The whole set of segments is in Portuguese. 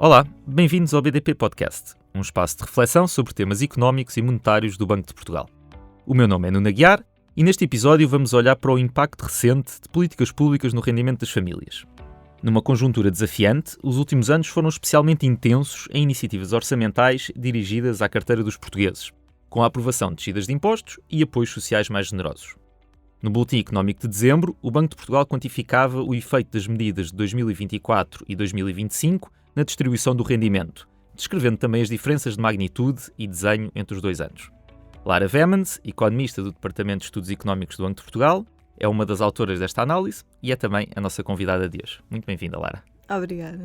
Olá, bem-vindos ao BDP Podcast, um espaço de reflexão sobre temas económicos e monetários do Banco de Portugal. O meu nome é Nuno Aguiar e neste episódio vamos olhar para o impacto recente de políticas públicas no rendimento das famílias. Numa conjuntura desafiante, os últimos anos foram especialmente intensos em iniciativas orçamentais dirigidas à carteira dos portugueses, com a aprovação de descidas de impostos e apoios sociais mais generosos. No Boletim Económico de dezembro, o Banco de Portugal quantificava o efeito das medidas de 2024 e 2025 na distribuição do rendimento, descrevendo também as diferenças de magnitude e desenho entre os dois anos. Lara Vemans, economista do Departamento de Estudos Económicos do Banco de Portugal, é uma das autoras desta análise e é também a nossa convidada de hoje. Muito bem-vinda, Lara. Obrigada.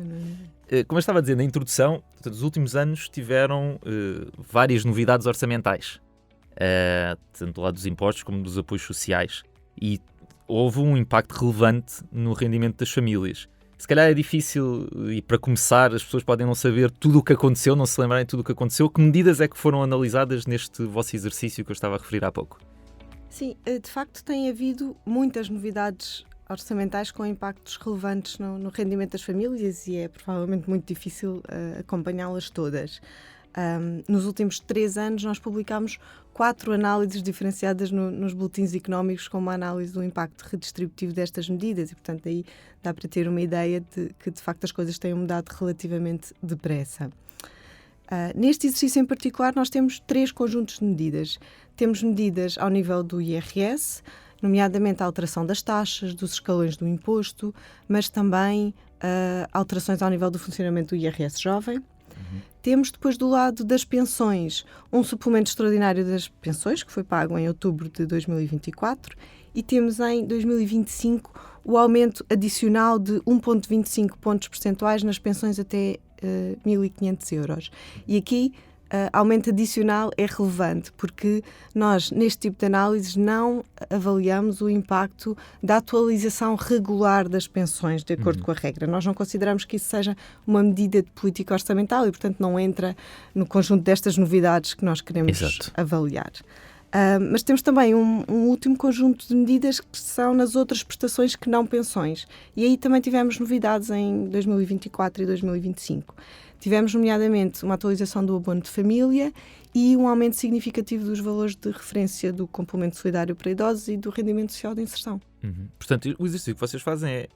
Como eu estava a dizer na introdução, os últimos anos tiveram várias novidades orçamentais, tanto do lado dos impostos como dos apoios sociais, e houve um impacto relevante no rendimento das famílias. Se calhar é difícil, e para começar, as pessoas podem não saber tudo o que aconteceu, não se lembrarem de tudo o que aconteceu. Que medidas é que foram analisadas neste vosso exercício que eu estava a referir há pouco? Sim, de facto tem havido muitas novidades orçamentais com impactos relevantes no rendimento das famílias e é provavelmente muito difícil acompanhá-las todas. Nos últimos 3 anos nós publicámos 4 análises diferenciadas nos boletins económicos com uma análise do impacto redistributivo destas medidas e, portanto, aí dá para ter uma ideia de que, de facto, as coisas têm mudado relativamente depressa. Neste exercício em particular nós temos 3 conjuntos de medidas. Temos medidas ao nível do IRS, nomeadamente a alteração das taxas, dos escalões do imposto, mas também alterações ao nível do funcionamento do IRS jovem. Temos depois do lado das pensões um suplemento extraordinário das pensões que foi pago em outubro de 2024 e temos em 2025 o aumento adicional de 1,25 pontos percentuais nas pensões até 1.500 euros. E aqui aumento adicional é relevante porque nós, neste tipo de análises, não avaliamos o impacto da atualização regular das pensões de acordo com a regra. Nós não consideramos que isso seja uma medida de política orçamental e, portanto, não entra no conjunto destas novidades que nós queremos avaliar. Mas temos também um último conjunto de medidas que são nas outras prestações que não pensões. E aí também tivemos novidades em 2024 e 2025. Tivemos, nomeadamente, uma atualização do abono de família e um aumento significativo dos valores de referência do complemento solidário para idosos e do rendimento social de inserção. Portanto, o exercício que vocês fazem é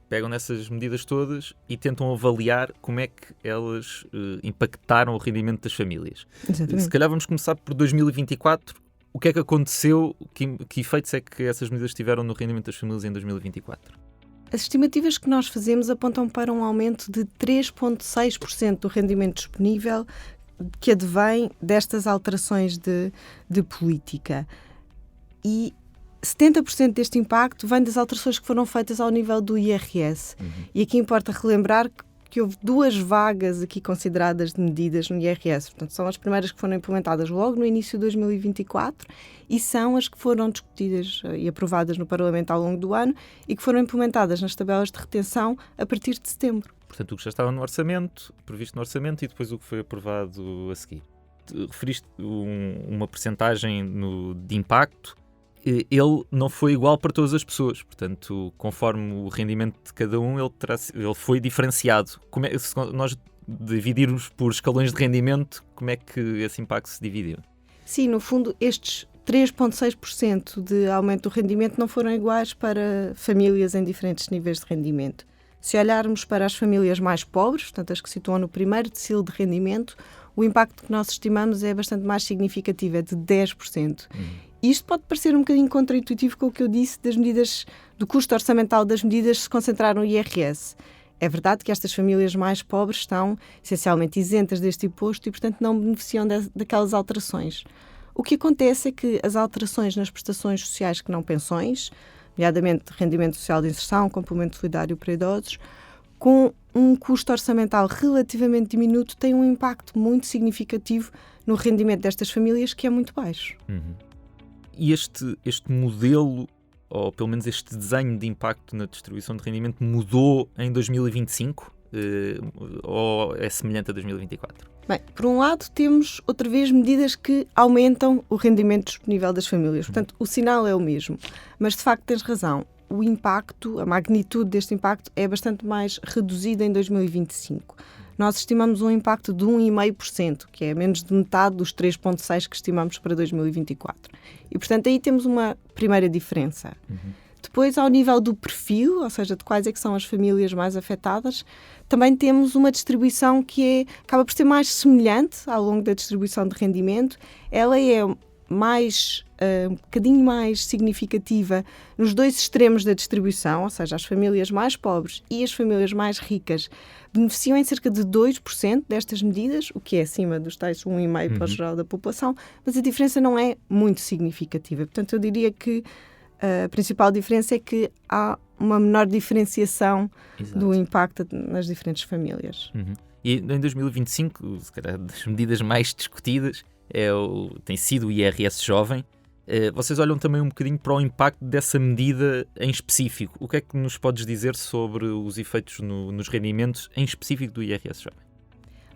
pegam nessas medidas todas e tentam avaliar como é que elas impactaram o rendimento das famílias. Exatamente. Se calhar vamos começar por 2024. O que é que aconteceu? Que efeitos é que essas medidas tiveram no rendimento das famílias em 2024? As estimativas que nós fazemos apontam para um aumento de 3,6% do rendimento disponível que advém destas alterações de política. E 70% deste impacto vem das alterações que foram feitas ao nível do IRS. E aqui importa relembrar que houve 2 vagas aqui consideradas de medidas no IRS. Portanto, são as primeiras que foram implementadas logo no início de 2024 e são as que foram discutidas e aprovadas no Parlamento ao longo do ano e que foram implementadas nas tabelas de retenção a partir de setembro. Portanto, o que já estava no orçamento, previsto no orçamento e depois o que foi aprovado a seguir. Referiste uma percentagem de impacto. Ele não foi igual para todas as pessoas, portanto, conforme o rendimento de cada um, ele foi diferenciado. Se nós dividirmos por escalões de rendimento, como é que esse impacto se dividiu? Sim, no fundo, estes 3,6% de aumento do rendimento não foram iguais para famílias em diferentes níveis de rendimento. Se olharmos para as famílias mais pobres, portanto, as que se situam no primeiro decile de rendimento, o impacto que nós estimamos é bastante mais significativo, é de 10%. Isto pode parecer um bocadinho contraintuitivo com o que eu disse das medidas, do custo orçamental das medidas se concentrar no IRS. É verdade que estas famílias mais pobres estão essencialmente isentas deste imposto e, portanto, não beneficiam daquelas alterações. O que acontece é que as alterações nas prestações sociais que não pensões, nomeadamente rendimento social de inserção, complemento solidário para idosos, com um custo orçamental relativamente diminuto, têm um impacto muito significativo no rendimento destas famílias, que é muito baixo. E este modelo, ou pelo menos este desenho de impacto na distribuição de rendimento, mudou em 2025 ou é semelhante a 2024? Bem, por um lado temos outra vez medidas que aumentam o rendimento disponível das famílias. Portanto, o sinal é o mesmo. Mas de facto tens razão. O impacto, a magnitude deste impacto é bastante mais reduzida em 2025. nós estimamos um impacto de 1,5%, que é menos de metade dos 3,6% que estimamos para 2024. E, portanto, aí temos uma primeira diferença. Depois, ao nível do perfil, ou seja, de quais é que são as famílias mais afetadas, também temos uma distribuição que acaba por ser mais semelhante ao longo da distribuição de rendimento. Ela é um bocadinho mais significativa nos dois extremos da distribuição, ou seja, as famílias mais pobres e as famílias mais ricas beneficiam em cerca de 2% destas medidas, o que é acima dos tais 1,5% para o geral da população, mas a diferença não é muito significativa. Portanto, eu diria que a principal diferença é que há uma menor diferenciação do impacto nas diferentes famílias. E em 2025, se calhar, das medidas mais discutidas tem sido o IRS jovem. Vocês olham também um bocadinho para o impacto dessa medida em específico. O que é que nos podes dizer sobre os efeitos nos rendimentos em específico do IRS jovem?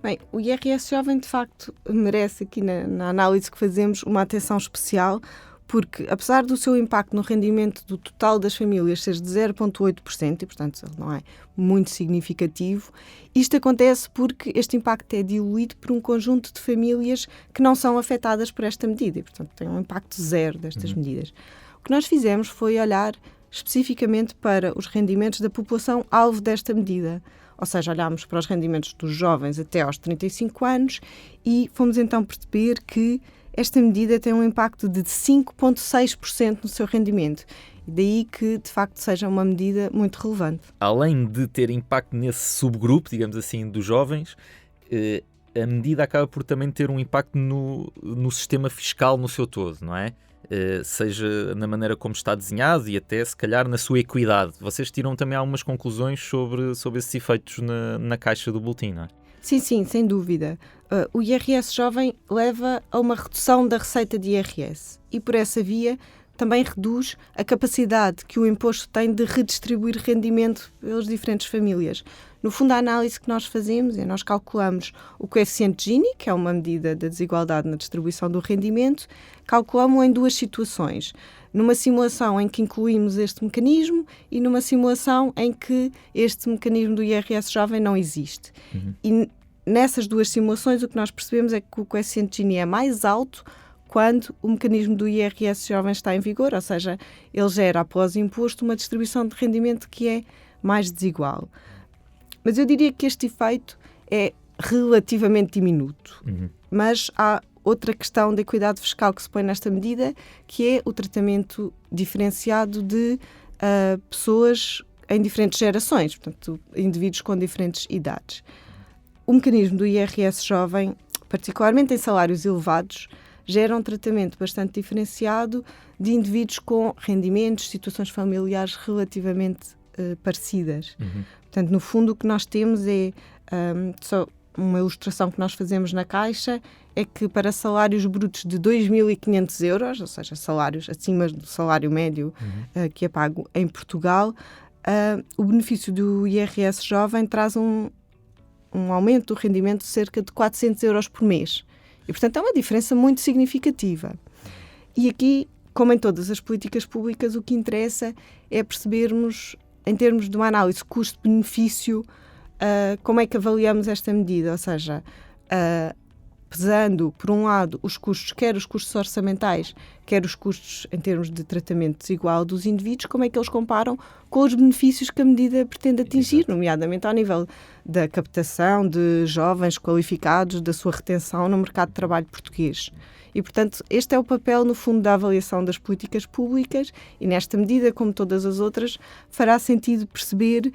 Bem, o IRS jovem, de facto, merece aqui na análise que fazemos uma atenção especial, porque, apesar do seu impacto no rendimento do total das famílias ser de 0,8%, e, portanto, ele não é muito significativo, isto acontece porque este impacto é diluído por um conjunto de famílias que não são afetadas por esta medida, e, portanto, tem um impacto zero destas medidas. O que nós fizemos foi olhar especificamente para os rendimentos da população alvo desta medida. Ou seja, olhámos para os rendimentos dos jovens até aos 35 anos e fomos então perceber que esta medida tem um impacto de 5,6% no seu rendimento. E daí que, de facto, seja uma medida muito relevante. Além de ter impacto nesse subgrupo, digamos assim, dos jovens, a medida acaba por também ter um impacto no sistema fiscal no seu todo, não é? Seja na maneira como está desenhado e até, se calhar, na sua equidade. Vocês tiram também algumas conclusões sobre esses efeitos na caixa do boletim, não é? Sim, sem dúvida. O IRS jovem leva a uma redução da receita de IRS e, por essa via, também reduz a capacidade que o imposto tem de redistribuir rendimento pelas diferentes famílias. No fundo, a análise que nós fazemos nós calculamos o coeficiente Gini, que é uma medida da desigualdade na distribuição do rendimento, calculamos-o em duas situações. Numa simulação em que incluímos este mecanismo e numa simulação em que este mecanismo do IRS jovem não existe. E nessas duas simulações o que nós percebemos é que o coeficiente Gini é mais alto quando o mecanismo do IRS jovem está em vigor, ou seja, ele gera após imposto uma distribuição de rendimento que é mais desigual. Mas eu diria que este efeito é relativamente diminuto. Mas há outra questão da equidade fiscal que se põe nesta medida, que é o tratamento diferenciado de pessoas em diferentes gerações, portanto, indivíduos com diferentes idades. O mecanismo do IRS jovem, particularmente em salários elevados, gera um tratamento bastante diferenciado de indivíduos com rendimentos, situações familiares relativamente parecidas. Portanto, no fundo, o que nós temos é só uma ilustração que nós fazemos na Caixa, é que para salários brutos de 2.500 euros, ou seja, salários acima do salário médio que é pago em Portugal, o benefício do IRS jovem traz um aumento do rendimento de cerca de 400 euros por mês. E, portanto, é uma diferença muito significativa. E aqui, como em todas as políticas públicas, o que interessa é percebermos, em termos de uma análise custo-benefício, como é que avaliamos esta medida, ou seja, pesando, por um lado, os custos, quer os custos orçamentais, quer os custos em termos de tratamento desigual dos indivíduos, como é que eles comparam com os benefícios que a medida pretende atingir, nomeadamente ao nível da captação de jovens qualificados, da sua retenção no mercado de trabalho português. E, portanto, este é o papel, no fundo, da avaliação das políticas públicas e, nesta medida, como todas as outras, fará sentido perceber,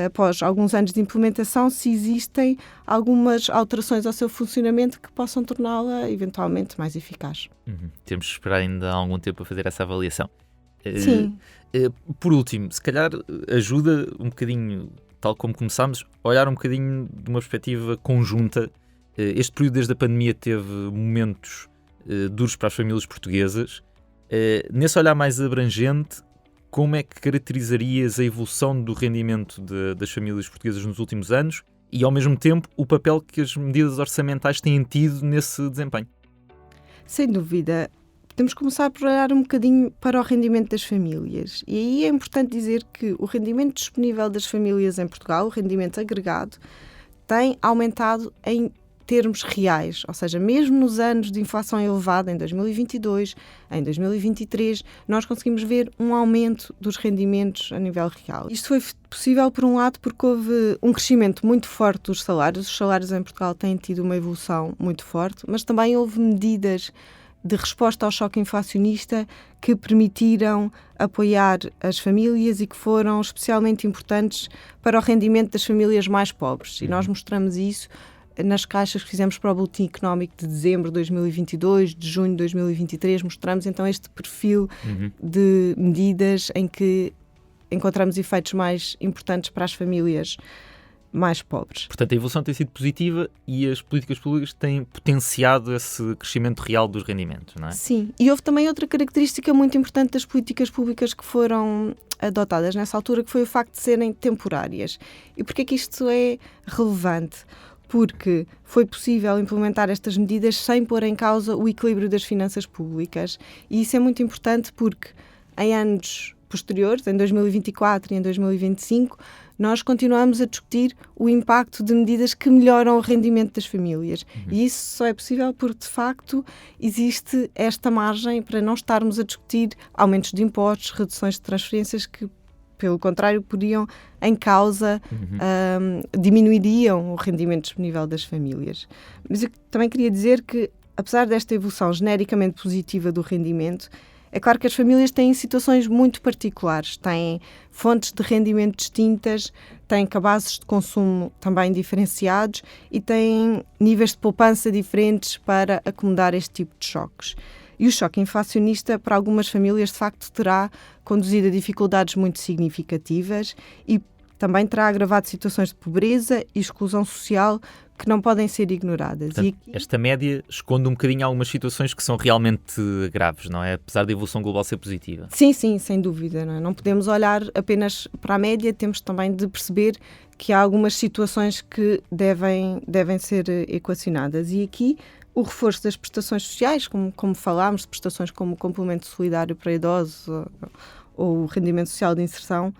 após alguns anos de implementação, se existem algumas alterações ao seu funcionamento que possam torná-la, eventualmente, mais eficaz. Temos de esperar ainda algum tempo a fazer essa avaliação. Sim. Por último, se calhar ajuda um bocadinho, tal como começámos, a olhar um bocadinho de uma perspectiva conjunta. Este período desde a pandemia teve momentos duros para as famílias portuguesas. Nesse olhar mais abrangente, como é que caracterizarias a evolução do rendimento das famílias portuguesas nos últimos anos e, ao mesmo tempo, o papel que as medidas orçamentais têm tido nesse desempenho? Sem dúvida. Podemos começar por olhar um bocadinho para o rendimento das famílias. E aí é importante dizer que o rendimento disponível das famílias em Portugal, o rendimento agregado, tem aumentado em termos reais, ou seja, mesmo nos anos de inflação elevada, em 2022, em 2023, nós conseguimos ver um aumento dos rendimentos a nível real. Isto foi possível, por um lado, porque houve um crescimento muito forte dos salários. Os salários em Portugal têm tido uma evolução muito forte, mas também houve medidas de resposta ao choque inflacionista que permitiram apoiar as famílias e que foram especialmente importantes para o rendimento das famílias mais pobres. E nós mostramos isso nas caixas que fizemos para o Boletim Económico de dezembro de 2022, de junho de 2023, mostramos então este perfil de medidas em que encontramos efeitos mais importantes para as famílias mais pobres. Portanto, a evolução tem sido positiva e as políticas públicas têm potenciado esse crescimento real dos rendimentos, não é? Sim, e houve também outra característica muito importante das políticas públicas que foram adotadas nessa altura, que foi o facto de serem temporárias. E porquê que isto é relevante? Porque foi possível implementar estas medidas sem pôr em causa o equilíbrio das finanças públicas. E isso é muito importante porque em anos posteriores, em 2024 e em 2025, nós continuamos a discutir o impacto de medidas que melhoram o rendimento das famílias. E isso só é possível porque, de facto, existe esta margem para não estarmos a discutir aumentos de impostos, reduções de transferências que, pelo contrário, poriam em causa, diminuiriam o rendimento disponível das famílias. Mas eu também queria dizer que, apesar desta evolução genericamente positiva do rendimento, é claro que as famílias têm situações muito particulares, têm fontes de rendimento distintas, têm cabazes de consumo também diferenciados e têm níveis de poupança diferentes para acomodar este tipo de choques. E o choque inflacionista, para algumas famílias, de facto, terá conduzido a dificuldades muito significativas e também terá agravado situações de pobreza e exclusão social que não podem ser ignoradas. Portanto, esta média esconde um bocadinho algumas situações que são realmente graves, não é? Apesar da evolução global ser positiva. Sim, sem dúvida. Não podemos olhar apenas para a média, temos também de perceber que há algumas situações que devem ser equacionadas. E aqui o reforço das prestações sociais, como falámos, de prestações como o complemento solidário para idosos ou o rendimento social de inserção,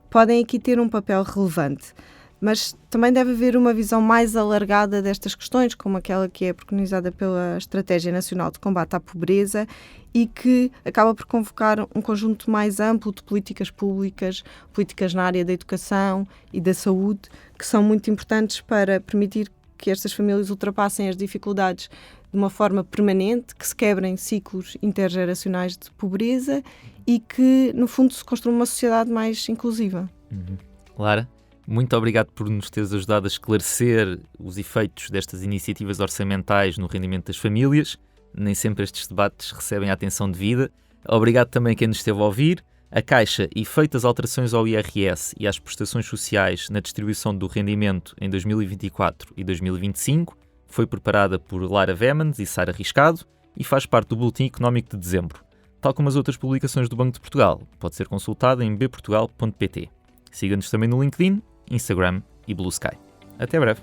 podem aqui ter um papel relevante. Mas também deve haver uma visão mais alargada destas questões, como aquela que é preconizada pela Estratégia Nacional de Combate à Pobreza e que acaba por convocar um conjunto mais amplo de políticas públicas, políticas na área da educação e da saúde, que são muito importantes para permitir que estas famílias ultrapassem as dificuldades de uma forma permanente, que se quebrem ciclos intergeracionais de pobreza e que, no fundo, se construa uma sociedade mais inclusiva. Lara, muito obrigado por nos teres ajudado a esclarecer os efeitos destas iniciativas orçamentais no rendimento das famílias. Nem sempre estes debates recebem a atenção devida. Obrigado também a quem nos esteve a ouvir. A Caixa e feitas alterações ao IRS e às prestações sociais na distribuição do rendimento em 2024 e 2025 foi preparada por Lara Vemans e Sara Riscado e faz parte do Boletim Económico de dezembro. Tal como as outras publicações do Banco de Portugal, pode ser consultada em bportugal.pt. Siga-nos também no LinkedIn, Instagram e Blue Sky. Até breve!